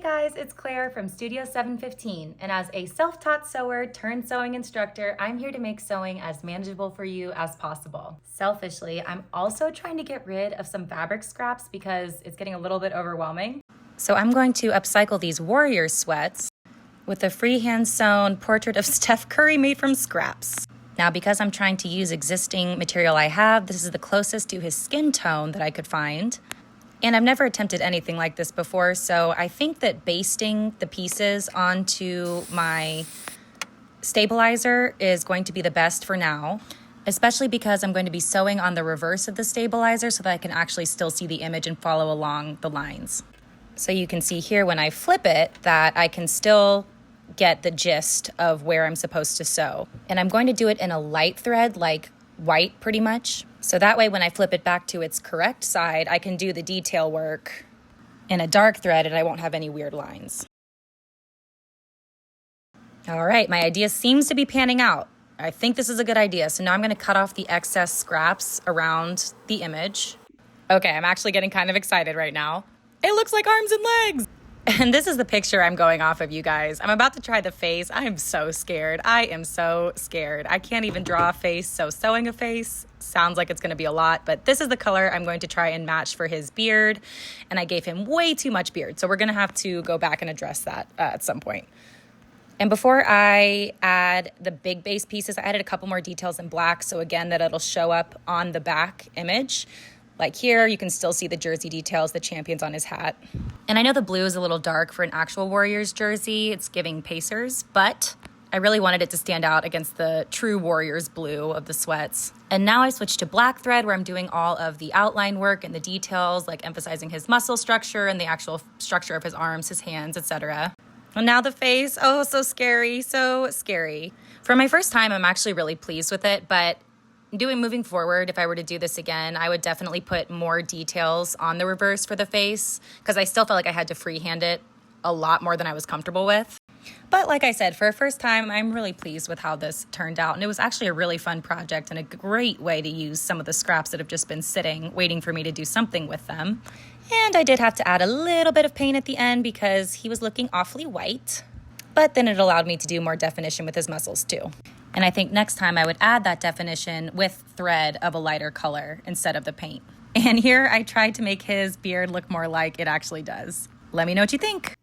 guys, it's Claire from Studio 715, and as a self-taught sewer turned sewing instructor, I'm here to make sewing as manageable for you as possible. Selfishly, I'm also trying to get rid of some fabric scraps because it's getting a little bit overwhelming. So I'm going to upcycle these warrior sweats with a freehand sewn portrait of Steph Curry made from scraps. Now, because I'm trying to use existing material I have, this is the closest to his skin tone that I could find. And I've never attempted anything like this before, so I think that basting the pieces onto my stabilizer is going to be the best for now, especially because I'm going to be sewing on the reverse of the stabilizer so that I can actually still see the image and follow along the lines. So you can see here when I flip it that I can still get the gist of where I'm supposed to sew. And I'm going to do it in a light thread, like white pretty much. So that way when I flip it back to its correct side, I can do the detail work in a dark thread and I won't have any weird lines. All right, my idea seems to be panning out. I think this is a good idea. So now I'm gonna cut off the excess scraps around the image. Okay, I'm actually getting kind of excited right now. It looks like arms and legs. And this is the picture I'm going off of, you guys. I'm about to try the face. I am so scared. I am so scared. I can't even draw a face, so sewing a face sounds like it's gonna be a lot, but this is the color I'm going to try and match for his beard, and I gave him way too much beard, so we're gonna have to go back and address that at some point. And before I add the big base pieces, I added a couple more details in black, so again, that it'll show up on the back image. Like here, you can still see the jersey details, the champions on his hat. And I know the blue is a little dark for an actual Warriors jersey. It's giving Pacers, but I really wanted it to stand out against the true Warriors blue of the sweats. And now I switched to black thread where I'm doing all of the outline work and the details, like emphasizing his muscle structure and the actual structure of his arms, his hands, etc. And now the face, oh, so scary, so scary. For my first time, I'm actually really pleased with it, but moving forward, if I were to do this again, I would definitely put more details on the reverse for the face because I still felt like I had to freehand it a lot more than I was comfortable with. But like I said, for a first time, I'm really pleased with how this turned out. And it was actually a really fun project and a great way to use some of the scraps that have just been sitting, waiting for me to do something with them. And I did have to add a little bit of paint at the end because he was looking awfully white. But then it allowed me to do more definition with his muscles too. And I think next time I would add that definition with thread of a lighter color instead of the paint. And here I tried to make his beard look more like it actually does. Let me know what you think.